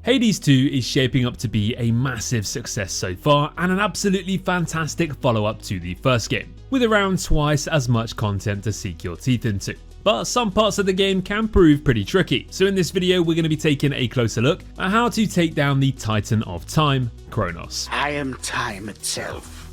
Hades 2 is shaping up to be a massive success so far and an absolutely fantastic follow-up to the first game, with around twice as much content to sink your teeth into. But some parts of the game can prove pretty tricky, so in this video we're going to be taking a closer look at how to take down the Titan of Time, Chronos. I am time itself.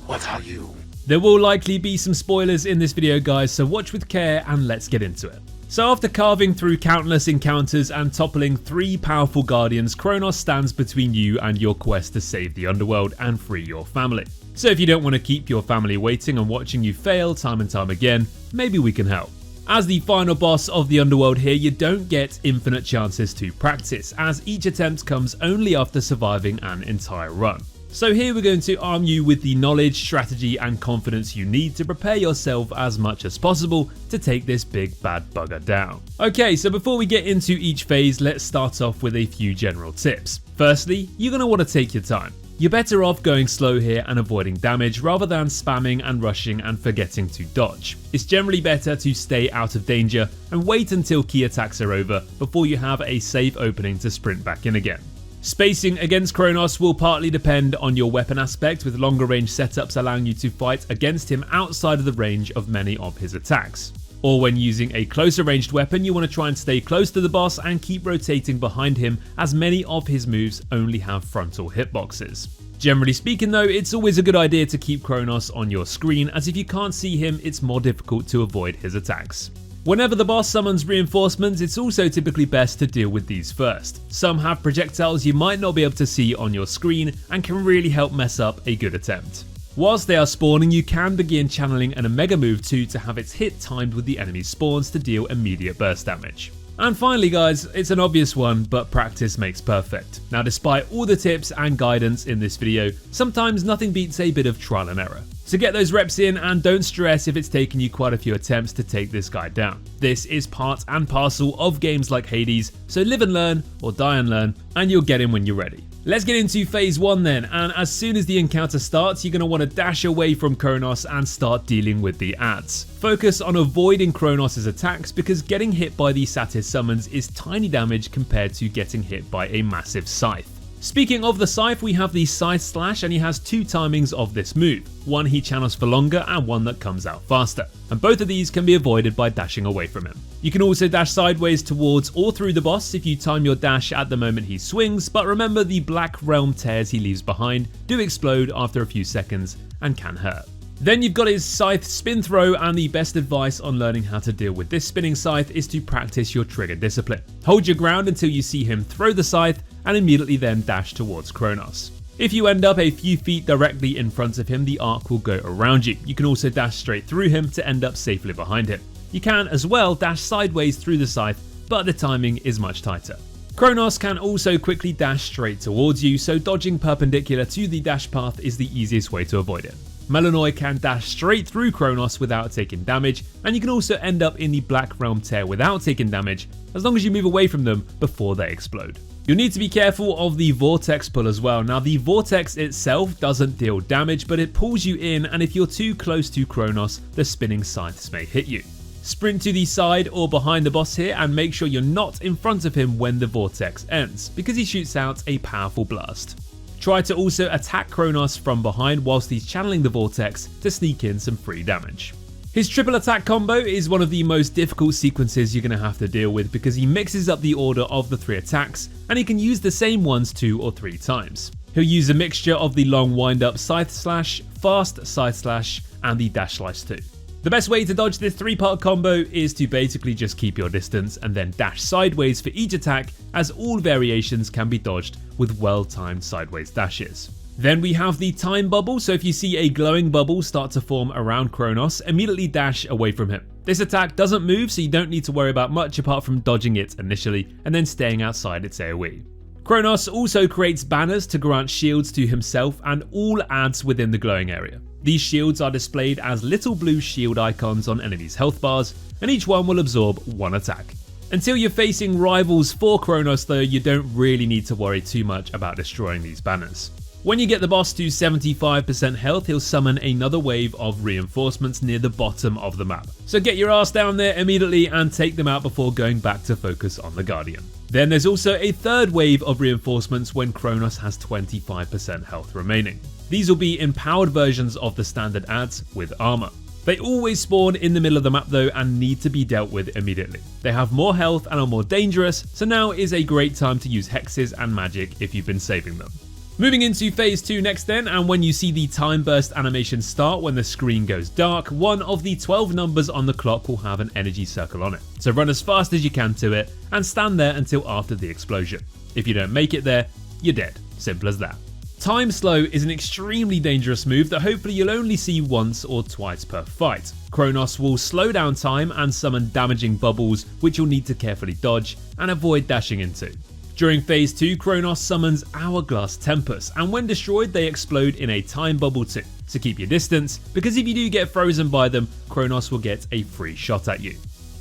What are you? There will likely be some spoilers in this video guys, so watch with care and let's get into it. So after carving through countless encounters and toppling 3 powerful guardians, Chronos stands between you and your quest to save the underworld and free your family. So if you don't want to keep your family waiting and watching you fail time and time again, maybe we can help. As the final boss of the underworld here, you don't get infinite chances to practice, as each attempt comes only after surviving an entire run. So here we're going to arm you with the knowledge, strategy and confidence you need to prepare yourself as much as possible to take this big bad bugger down. Okay, so before we get into each phase, let's start off with a few general tips. Firstly, you're going to want to take your time. You're better off going slow here and avoiding damage rather than spamming and rushing and forgetting to dodge. It's generally better to stay out of danger and wait until key attacks are over before you have a safe opening to sprint back in again. Spacing against Chronos will partly depend on your weapon aspect, with longer range setups allowing you to fight against him outside of the range of many of his attacks. Or when using a closer ranged weapon, you want to try and stay close to the boss and keep rotating behind him, as many of his moves only have frontal hitboxes. Generally speaking though, it's always a good idea to keep Chronos on your screen, as if you can't see him, it's more difficult to avoid his attacks. Whenever the boss summons reinforcements, it's also typically best to deal with these first. Some have projectiles you might not be able to see on your screen and can really help mess up a good attempt. Whilst they are spawning, you can begin channeling an Omega move too to have its hit timed with the enemy spawns to deal immediate burst damage. And finally guys, it's an obvious one, but practice makes perfect. Now despite all the tips and guidance in this video, sometimes nothing beats a bit of trial and error. So get those reps in and don't stress if it's taken you quite a few attempts to take this guy down. This is part and parcel of games like Hades, so live and learn or die and learn, and you'll get in when you're ready. Let's get into phase 1 then, and as soon as the encounter starts, you're going to want to dash away from Chronos and start dealing with the adds. Focus on avoiding Chronos' attacks, because getting hit by the Satyr summons is tiny damage compared to getting hit by a massive scythe. Speaking of the scythe, we have the Scythe Slash, and he has 2 timings of this move. One he channels for longer and one that comes out faster, and both of these can be avoided by dashing away from him. You can also dash sideways towards or through the boss if you time your dash at the moment he swings, but remember the Black Realm tears he leaves behind do explode after a few seconds and can hurt. Then you've got his Scythe Spin Throw, and the best advice on learning how to deal with this spinning scythe is to practice your trigger discipline. Hold your ground until you see him throw the scythe and immediately then dash towards Chronos. If you end up a few feet directly in front of him, the arc will go around you. You can also dash straight through him to end up safely behind him. You can as well dash sideways through the scythe, but the timing is much tighter. Chronos can also quickly dash straight towards you, so dodging perpendicular to the dash path is the easiest way to avoid it. Melanoi can dash straight through Chronos without taking damage, and you can also end up in the Black Realm tear without taking damage, as long as you move away from them before they explode. You'll need to be careful of the Vortex pull as well. Now the Vortex itself doesn't deal damage, but it pulls you in, and if you're too close to Chronos, the spinning scythes may hit you. Sprint to the side or behind the boss here, and make sure you're not in front of him when the Vortex ends, because he shoots out a powerful blast. Try to also attack Chronos from behind whilst he's channeling the Vortex to sneak in some free damage. His triple attack combo is one of the most difficult sequences you're going to have to deal with, because he mixes up the order of the 3 attacks, and he can use the same ones 2 or 3 times. He'll use a mixture of the long wind up Scythe Slash, fast Scythe Slash, and the dash slice too. The best way to dodge this 3-part combo is to basically just keep your distance and then dash sideways for each attack, as all variations can be dodged with well-timed sideways dashes. Then we have the time bubble, so if you see a glowing bubble start to form around Chronos, immediately dash away from him. This attack doesn't move, so you don't need to worry about much apart from dodging it initially and then staying outside its AoE. Chronos also creates banners to grant shields to himself and all adds within the glowing area. These shields are displayed as little blue shield icons on enemies' health bars, and each one will absorb 1 attack. Until you're facing rivals for Chronos though, you don't really need to worry too much about destroying these banners. When you get the boss to 75% health, he'll summon another wave of reinforcements near the bottom of the map. So get your ass down there immediately and take them out before going back to focus on the Guardian. Then there's also a third wave of reinforcements when Chronos has 25% health remaining. These will be empowered versions of the standard ads with armor. They always spawn in the middle of the map though and need to be dealt with immediately. They have more health and are more dangerous, so now is a great time to use hexes and magic if you've been saving them. Moving into phase 2 next then, and when you see the time burst animation start when the screen goes dark, one of the 12 numbers on the clock will have an energy circle on it. So run as fast as you can to it and stand there until after the explosion. If you don't make it there, you're dead. Simple as that. Time Slow is an extremely dangerous move that hopefully you'll only see once or twice per fight. Chronos will slow down time and summon damaging bubbles which you'll need to carefully dodge and avoid dashing into. During phase 2, Chronos summons Hourglass Tempest, and when destroyed they explode in a time bubble too, so keep your distance, because if you do get frozen by them, Chronos will get a free shot at you.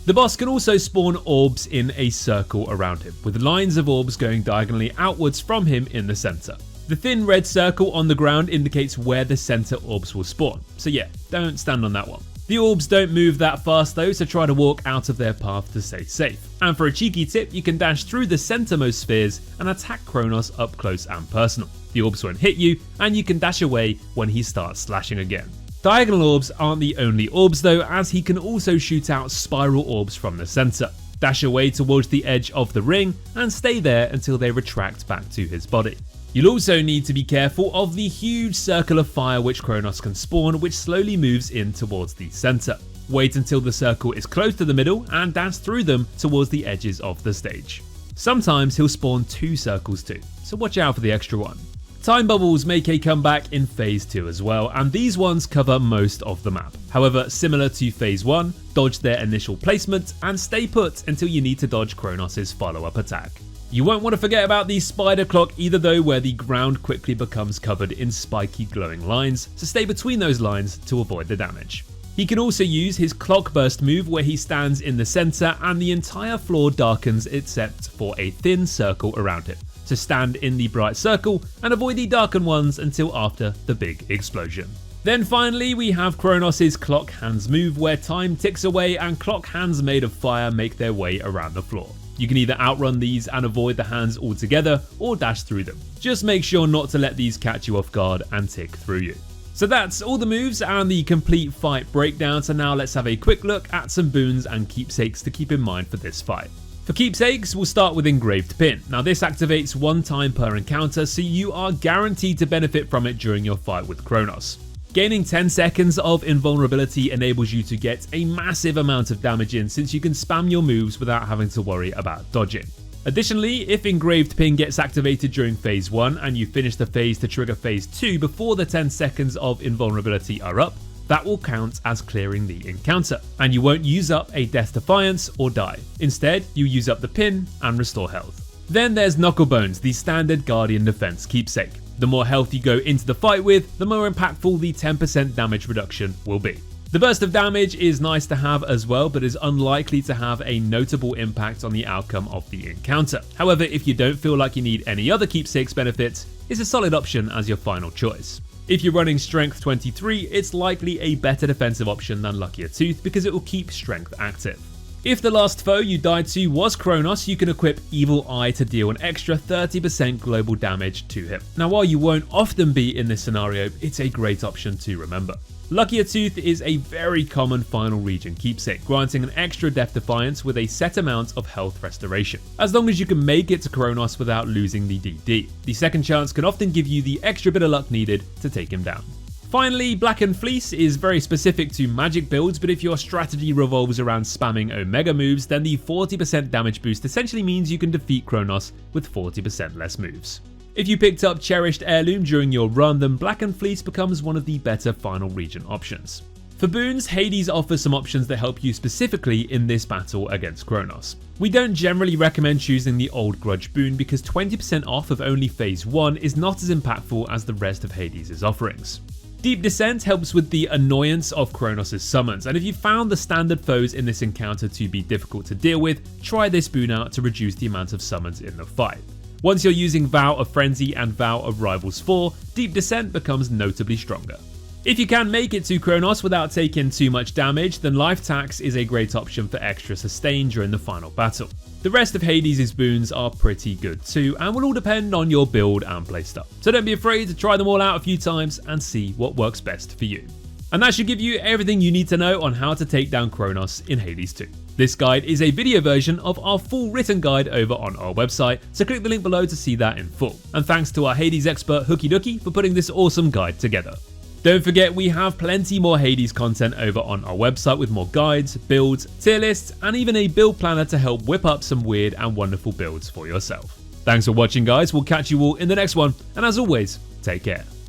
The boss can also spawn orbs in a circle around him, with lines of orbs going diagonally outwards from him in the center. The thin red circle on the ground indicates where the center orbs will spawn, so yeah, don't stand on that one. The orbs don't move that fast though, so try to walk out of their path to stay safe. And for a cheeky tip, you can dash through the centermost spheres and attack Chronos up close and personal. The orbs won't hit you, and you can dash away when he starts slashing again. Diagonal orbs aren't the only orbs though, as he can also shoot out spiral orbs from the center. Dash away towards the edge of the ring and stay there until they retract back to his body. You'll also need to be careful of the huge circle of fire which Chronos can spawn, which slowly moves in towards the center. Wait until the circle is close to the middle and dance through them towards the edges of the stage. Sometimes he'll spawn 2 circles too, so watch out for the extra one. Time bubbles make a comeback in phase 2 as well, and these ones cover most of the map. However, similar to phase 1, dodge their initial placement and stay put until you need to dodge Chronos' follow-up attack. You won't want to forget about the spider clock either though, where the ground quickly becomes covered in spiky glowing lines, so stay between those lines to avoid the damage. He can also use his clock burst move where he stands in the center and the entire floor darkens except for a thin circle around him. So stand in the bright circle and avoid the darkened ones until after the big explosion. Then finally we have Chronos' clock hands move where time ticks away and clock hands made of fire make their way around the floor. You can either outrun these and avoid the hands altogether or dash through them. Just make sure not to let these catch you off guard and tick through you. So that's all the moves and the complete fight breakdown, so now let's have a quick look at some boons and keepsakes to keep in mind for this fight. For keepsakes, we'll start with Engraved Pin. Now this activates 1 time per encounter, so you are guaranteed to benefit from it during your fight with Chronos. Gaining 10 seconds of invulnerability enables you to get a massive amount of damage in, since you can spam your moves without having to worry about dodging. Additionally, if Engraved Pin gets activated during phase 1 and you finish the phase to trigger phase 2 before the 10 seconds of invulnerability are up, that will count as clearing the encounter, and you won't use up a Death Defiance or die. Instead, you use up the pin and restore health. Then there's Knucklebones, the standard Guardian Defense keepsake. The more health you go into the fight with, the more impactful the 10% damage reduction will be. The burst of damage is nice to have as well, but is unlikely to have a notable impact on the outcome of the encounter. However, if you don't feel like you need any other keepsakes benefits, it's a solid option as your final choice. If you're running Strength 23, it's likely a better defensive option than Luckier Tooth because it will keep Strength active. If the last foe you died to was Chronos, you can equip Evil Eye to deal an extra 30% global damage to him. Now while you won't often be in this scenario, it's a great option to remember. Luckier Tooth is a very common final region keepsake, granting an extra Death Defiance with a set amount of health restoration, as long as you can make it to Chronos without losing the DD. The second chance can often give you the extra bit of luck needed to take him down. Finally, Blackened Fleece is very specific to magic builds, but if your strategy revolves around spamming Omega moves, then the 40% damage boost essentially means you can defeat Chronos with 40% less moves. If you picked up Cherished Heirloom during your run, then Blackened Fleece becomes one of the better final region options. For boons, Hades offers some options that help you specifically in this battle against Chronos. We don't generally recommend choosing the Old Grudge boon because 20% off of only phase 1 is not as impactful as the rest of Hades' offerings. Deep Descent helps with the annoyance of Chronos' summons, and if you found the standard foes in this encounter to be difficult to deal with, try this boon out to reduce the amount of summons in the fight. Once you're using Vow of Frenzy and Vow of Rivals 4, Deep Descent becomes notably stronger. If you can make it to Chronos without taking too much damage, then Life Tax is a great option for extra sustain during the final battle. The rest of Hades' boons are pretty good too, and will all depend on your build and playstyle. So don't be afraid to try them all out a few times and see what works best for you. And that should give you everything you need to know on how to take down Chronos in Hades 2. This guide is a video version of our full written guide over on our website, so click the link below to see that in full. And thanks to our Hades expert Hooky Dookie for putting this awesome guide together. Don't forget, we have plenty more Hades content over on our website with more guides, builds, tier lists, and even a build planner to help whip up some weird and wonderful builds for yourself. Thanks for watching, guys. We'll catch you all in the next one, and as always, take care.